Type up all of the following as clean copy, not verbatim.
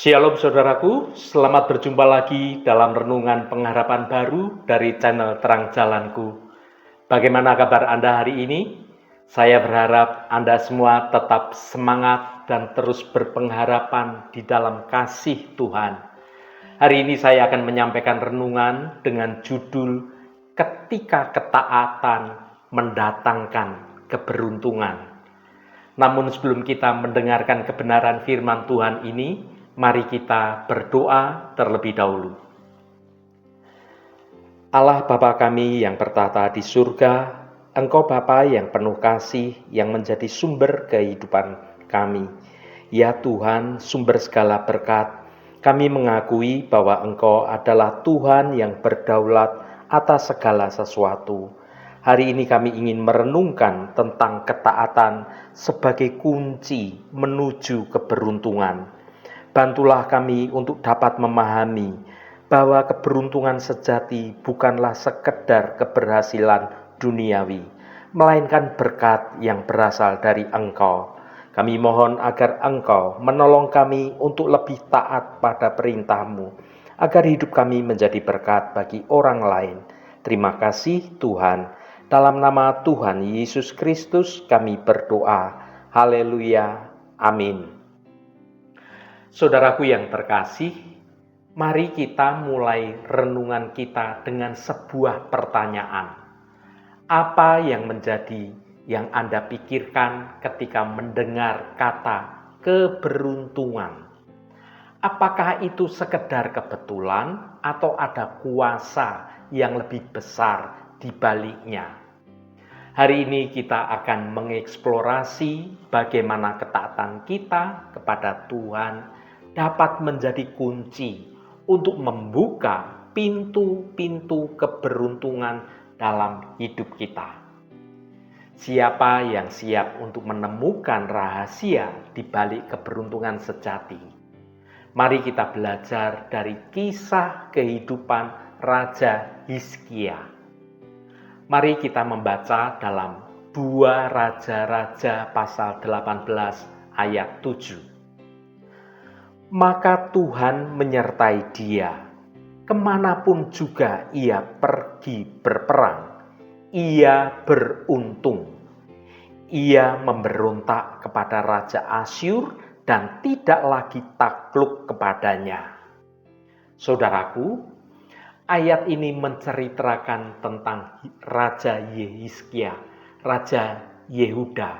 Shalom saudaraku, selamat berjumpa lagi dalam renungan pengharapan baru dari channel Terang Jalanku. Bagaimana kabar Anda hari ini? Saya berharap Anda semua tetap semangat dan terus berpengharapan di dalam kasih Tuhan. Hari ini saya akan menyampaikan renungan dengan judul Ketika Ketaatan Mendatangkan Keberuntungan. Namun sebelum kita mendengarkan kebenaran firman Tuhan ini, mari kita berdoa terlebih dahulu. Allah Bapa kami yang bertata di surga, Engkau Bapa yang penuh kasih, yang menjadi sumber kehidupan kami. Ya Tuhan, sumber segala berkat, kami mengakui bahwa Engkau adalah Tuhan yang berdaulat atas segala sesuatu. Hari ini kami ingin merenungkan tentang ketaatan sebagai kunci menuju keberuntungan. Bantulah kami untuk dapat memahami bahwa keberuntungan sejati bukanlah sekedar keberhasilan duniawi, melainkan berkat yang berasal dari Engkau. Kami mohon agar Engkau menolong kami untuk lebih taat pada perintah-Mu, agar hidup kami menjadi berkat bagi orang lain. Terima kasih Tuhan. Dalam nama Tuhan Yesus Kristus kami berdoa. Haleluya. Amin. Saudaraku yang terkasih, mari kita mulai renungan kita dengan sebuah pertanyaan. Apa yang menjadi yang Anda pikirkan ketika mendengar kata keberuntungan? Apakah itu sekedar kebetulan atau ada kuasa yang lebih besar di baliknya? Hari ini kita akan mengeksplorasi bagaimana ketaatan kita kepada Tuhan dapat menjadi kunci untuk membuka pintu-pintu keberuntungan dalam hidup kita. Siapa yang siap untuk menemukan rahasia di balik keberuntungan sejati? Mari kita belajar dari kisah kehidupan Raja Hizkia. Mari kita membaca dalam 2 Raja-Raja pasal 18 ayat 7. Maka Tuhan menyertai dia, kemanapun juga ia pergi berperang, ia beruntung. Ia memberontak kepada Raja Asyur dan tidak lagi takluk kepadanya. Saudaraku, ayat ini menceritakan tentang Raja Hizkia, Raja Yehuda,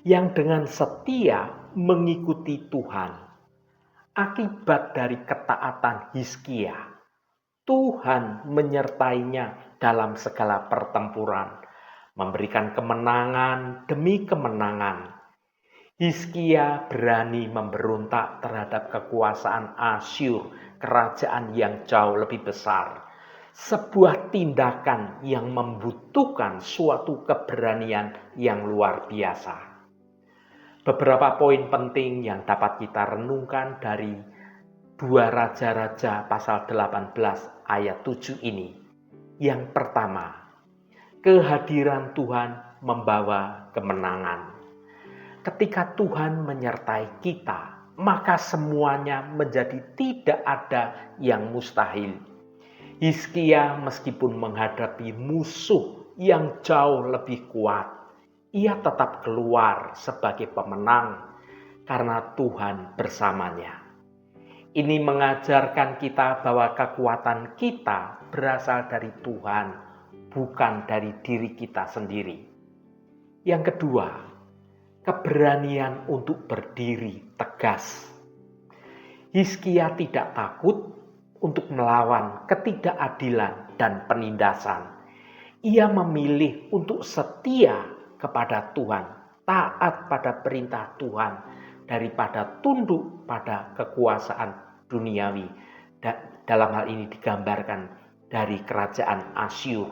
yang dengan setia mengikuti Tuhan. Akibat dari ketaatan Hizkia, Tuhan menyertainya dalam segala pertempuran, memberikan kemenangan demi kemenangan. Hizkia berani memberontak terhadap kekuasaan Asyur, kerajaan yang jauh lebih besar. Sebuah tindakan yang membutuhkan suatu keberanian yang luar biasa. Beberapa poin penting yang dapat kita renungkan dari 2 Raja-Raja pasal 18 ayat 7 ini. Yang pertama, kehadiran Tuhan membawa kemenangan. Ketika Tuhan menyertai kita, maka semuanya menjadi tidak ada yang mustahil. Hizkia meskipun menghadapi musuh yang jauh lebih kuat, ia tetap keluar sebagai pemenang karena Tuhan bersamanya. Ini mengajarkan kita bahwa kekuatan kita berasal dari Tuhan, bukan dari diri kita sendiri. Yang kedua, keberanian untuk berdiri tegas. Hizkia tidak takut untuk melawan ketidakadilan dan penindasan. Ia memilih untuk setia kepada Tuhan, taat pada perintah Tuhan, daripada tunduk pada kekuasaan duniawi. Dalam hal ini digambarkan dari kerajaan Asyur.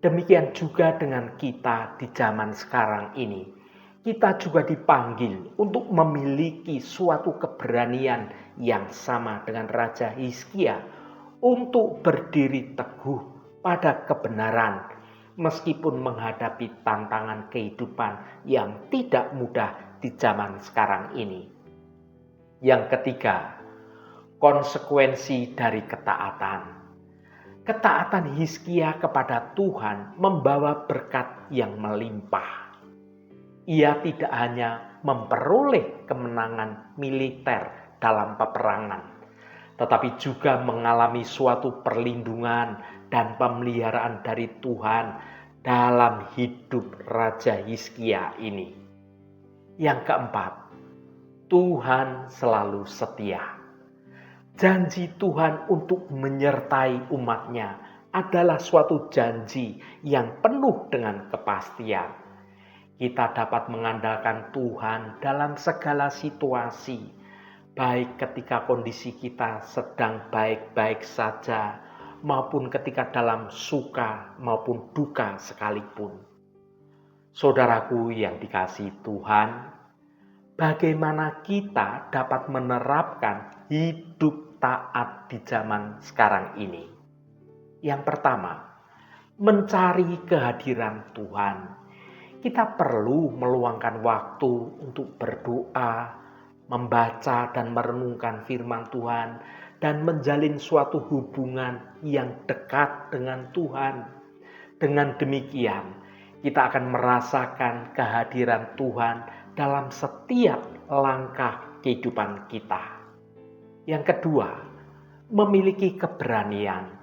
Demikian juga dengan kita di zaman sekarang ini. Kita juga dipanggil untuk memiliki suatu keberanian yang sama dengan Raja Hizkia untuk berdiri teguh pada kebenaran, meskipun menghadapi tantangan kehidupan yang tidak mudah di zaman sekarang ini. Yang ketiga, konsekuensi dari ketaatan. Ketaatan Hizkia kepada Tuhan membawa berkat yang melimpah. Ia tidak hanya memperoleh kemenangan militer dalam peperangan, tetapi juga mengalami suatu perlindungan dan pemeliharaan dari Tuhan dalam hidup Raja Hizkia ini. Yang keempat, Tuhan selalu setia. Janji Tuhan untuk menyertai umatnya adalah suatu janji yang penuh dengan kepastian. Kita dapat mengandalkan Tuhan dalam segala situasi, baik ketika kondisi kita sedang baik-baik saja, maupun ketika dalam suka maupun duka sekalipun. Saudaraku yang dikasihi Tuhan, bagaimana kita dapat menerapkan hidup taat di zaman sekarang ini? Yang pertama, mencari kehadiran Tuhan. Kita perlu meluangkan waktu untuk berdoa, membaca dan merenungkan firman Tuhan, dan menjalin suatu hubungan yang dekat dengan Tuhan. Dengan demikian, kita akan merasakan kehadiran Tuhan dalam setiap langkah kehidupan kita. Yang kedua, memiliki keberanian.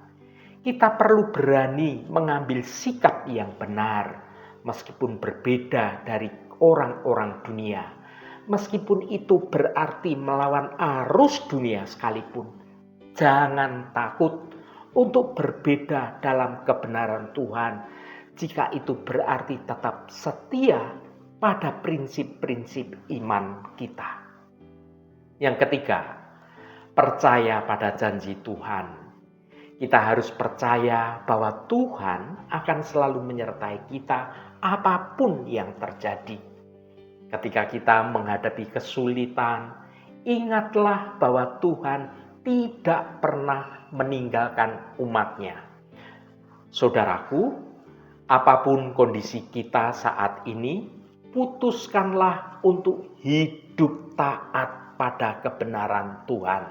Kita perlu berani mengambil sikap yang benar, meskipun berbeda dari orang-orang dunia. Meskipun itu berarti melawan arus dunia sekalipun. Jangan takut untuk berbeda dalam kebenaran Tuhan, jika itu berarti tetap setia pada prinsip-prinsip iman kita. Yang ketiga, percaya pada janji Tuhan. Kita harus percaya bahwa Tuhan akan selalu menyertai kita apapun yang terjadi. Ketika kita menghadapi kesulitan, ingatlah bahwa Tuhan tidak pernah meninggalkan umat-Nya. Saudaraku, apapun kondisi kita saat ini, putuskanlah untuk hidup taat pada kebenaran Tuhan.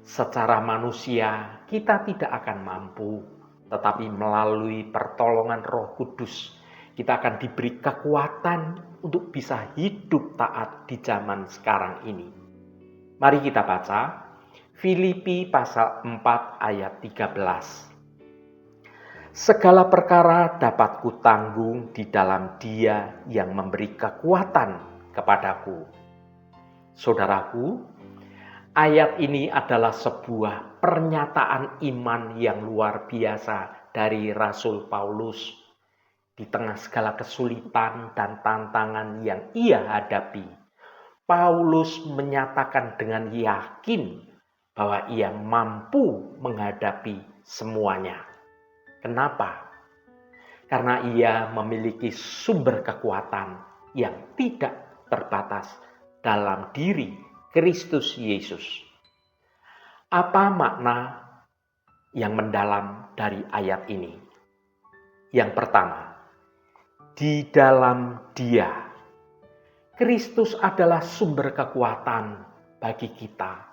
Secara manusia kita tidak akan mampu, tetapi melalui pertolongan Roh Kudus kita akan diberi kekuatan untuk bisa hidup taat di zaman sekarang ini. Mari kita baca Filipi pasal 4 ayat 13. Segala perkara dapat kutanggung di dalam Dia yang memberi kekuatan kepadaku. Saudaraku, ayat ini adalah sebuah pernyataan iman yang luar biasa dari Rasul Paulus. Di tengah segala kesulitan dan tantangan yang ia hadapi, Paulus menyatakan dengan yakin bahwa ia mampu menghadapi semuanya. Kenapa? Karena ia memiliki sumber kekuatan yang tidak terbatas dalam diri Kristus Yesus. Apa makna yang mendalam dari ayat ini? Yang pertama, di dalam Dia. Kristus adalah sumber kekuatan bagi kita.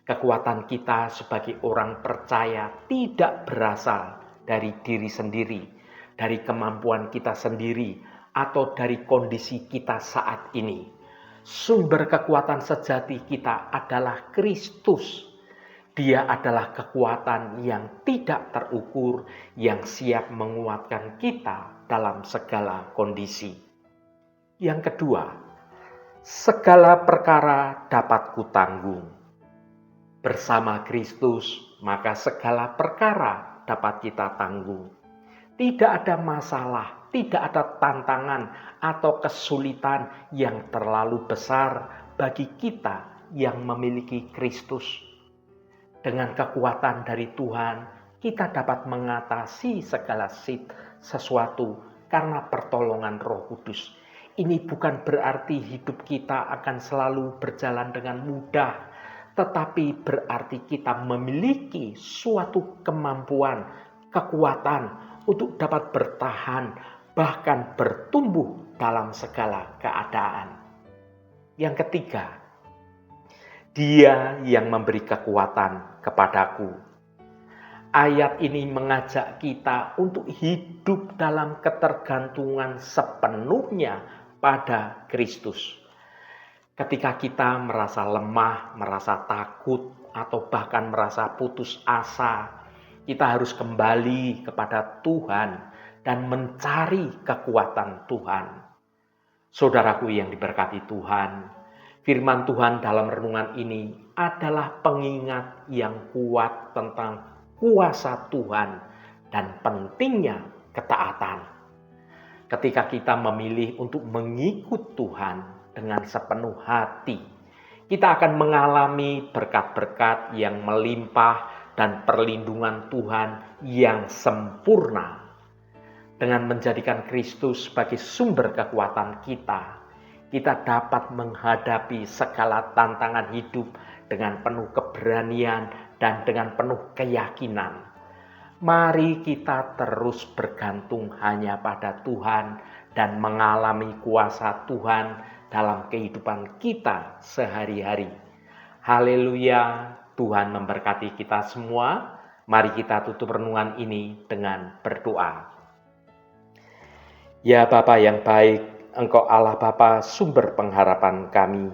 Kekuatan kita sebagai orang percaya tidak berasal dari diri sendiri, dari kemampuan kita sendiri, atau dari kondisi kita saat ini. Sumber kekuatan sejati kita adalah Kristus. Dia adalah kekuatan yang tidak terukur, yang siap menguatkan kita dalam segala kondisi. Yang kedua, segala perkara dapat kutanggung. Bersama Kristus, maka segala perkara dapat kita tanggung. Tidak ada masalah, tidak ada tantangan atau kesulitan yang terlalu besar bagi kita yang memiliki Kristus. Dengan kekuatan dari Tuhan, kita dapat mengatasi segala sesuatu karena pertolongan Roh Kudus. Ini bukan berarti hidup kita akan selalu berjalan dengan mudah, tetapi berarti kita memiliki suatu kemampuan, kekuatan untuk dapat bertahan, bahkan bertumbuh dalam segala keadaan. Yang ketiga, Dia yang memberi kekuatan kepadaku. Ayat ini mengajak kita untuk hidup dalam ketergantungan sepenuhnya pada Kristus. Ketika kita merasa lemah, merasa takut, atau bahkan merasa putus asa, kita harus kembali kepada Tuhan dan mencari kekuatan Tuhan. Saudaraku yang diberkati Tuhan, firman Tuhan dalam renungan ini adalah pengingat yang kuat tentang kuasa Tuhan dan pentingnya ketaatan. Ketika kita memilih untuk mengikut Tuhan dengan sepenuh hati, kita akan mengalami berkat-berkat yang melimpah dan perlindungan Tuhan yang sempurna. Dengan menjadikan Kristus sebagai sumber kekuatan kita, kita dapat menghadapi segala tantangan hidup dengan penuh keberanian dan dengan penuh keyakinan. Mari kita terus bergantung hanya pada Tuhan dan mengalami kuasa Tuhan dalam kehidupan kita sehari-hari. Haleluya, Tuhan memberkati kita semua. Mari kita tutup renungan ini dengan berdoa. Ya Bapa yang baik, Engkau Allah Bapa sumber pengharapan kami.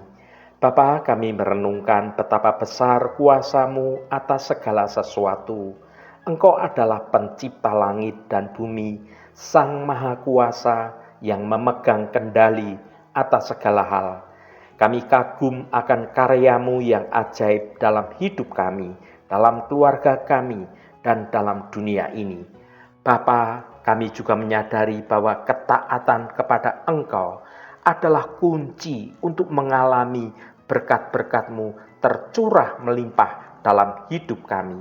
Bapa, kami merenungkan betapa besar kuasa-Mu atas segala sesuatu. Engkau adalah pencipta langit dan bumi, Sang Maha Kuasa yang memegang kendali atas segala hal. Kami kagum akan karya-Mu yang ajaib dalam hidup kami, dalam keluarga kami, dan dalam dunia ini. Bapa, kami juga menyadari bahwa ketaatan kepada Engkau adalah kunci untuk mengalami berkat-berkat-Mu tercurah melimpah dalam hidup kami.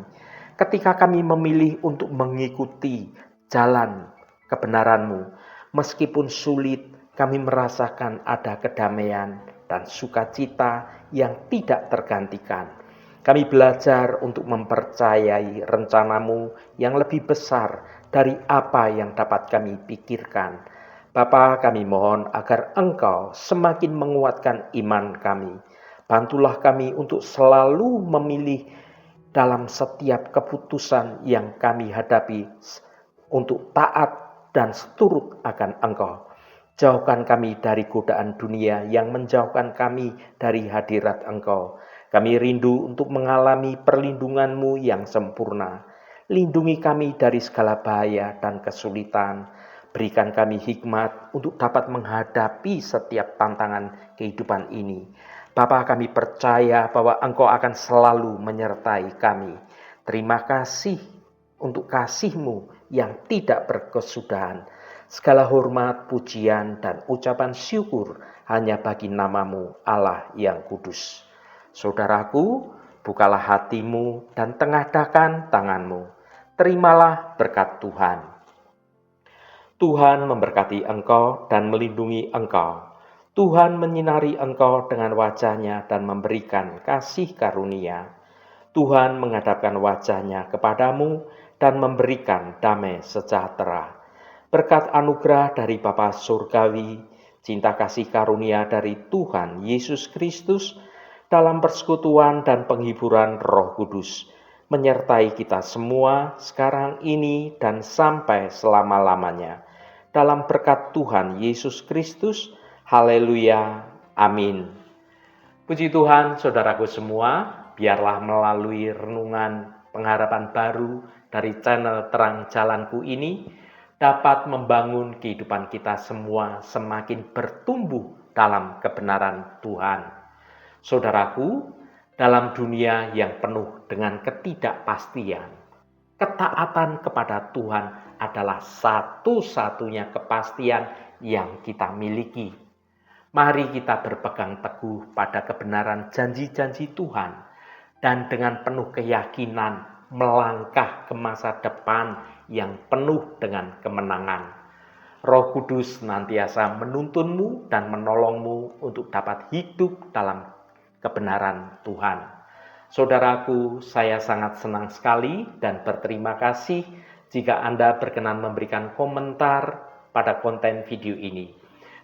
Ketika kami memilih untuk mengikuti jalan kebenaran-Mu, meskipun sulit, kami merasakan ada kedamaian dan sukacita yang tidak tergantikan. Kami belajar untuk mempercayai rencana-Mu yang lebih besar dari apa yang dapat kami pikirkan. Bapa, kami mohon agar Engkau semakin menguatkan iman kami. Bantulah kami untuk selalu memilih dalam setiap keputusan yang kami hadapi untuk taat dan seturut akan Engkau. Jauhkan kami dari godaan dunia yang menjauhkan kami dari hadirat Engkau. Kami rindu untuk mengalami perlindungan-Mu yang sempurna. Lindungi kami dari segala bahaya dan kesulitan. Berikan kami hikmat untuk dapat menghadapi setiap tantangan kehidupan ini. Bapa, kami percaya bahwa Engkau akan selalu menyertai kami. Terima kasih untuk kasih-Mu yang tidak berkesudahan. Segala hormat, pujian, dan ucapan syukur hanya bagi nama-Mu, Allah yang kudus. Saudaraku, bukalah hatimu dan tengadahkan tanganmu. Terimalah berkat Tuhan. Tuhan memberkati engkau dan melindungi engkau. Tuhan menyinari engkau dengan wajah-Nya dan memberikan kasih karunia. Tuhan menghadapkan wajah-Nya kepadamu dan memberikan damai sejahtera. Berkat anugerah dari Bapa Surgawi, cinta kasih karunia dari Tuhan Yesus Kristus, dalam persekutuan dan penghiburan Roh Kudus, menyertai kita semua sekarang ini dan sampai selama-lamanya. Dalam berkat Tuhan Yesus Kristus, haleluya, amin. Puji Tuhan, saudaraku semua, biarlah melalui renungan pengharapan baru dari channel Terang Jalanku ini dapat membangun kehidupan kita semua semakin bertumbuh dalam kebenaran Tuhan. Saudaraku, dalam dunia yang penuh dengan ketidakpastian, ketaatan kepada Tuhan adalah satu-satunya kepastian yang kita miliki. Mari kita berpegang teguh pada kebenaran janji-janji Tuhan dan dengan penuh keyakinan melangkah ke masa depan yang penuh dengan kemenangan. Roh Kudus senantiasa menuntunmu dan menolongmu untuk dapat hidup dalam kebenaran Tuhan. Saudaraku, saya sangat senang sekali dan berterima kasih jika Anda berkenan memberikan komentar pada konten video ini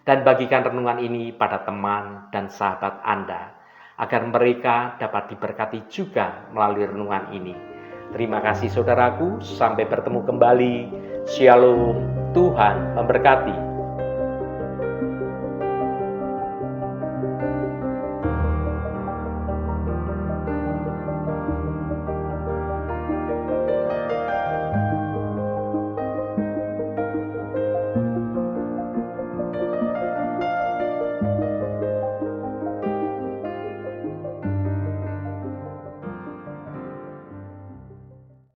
dan bagikan renungan ini pada teman dan sahabat Anda. agar mereka dapat diberkati juga melalui renungan ini. Terima kasih saudaraku, sampai bertemu kembali. Shalom, Tuhan memberkati.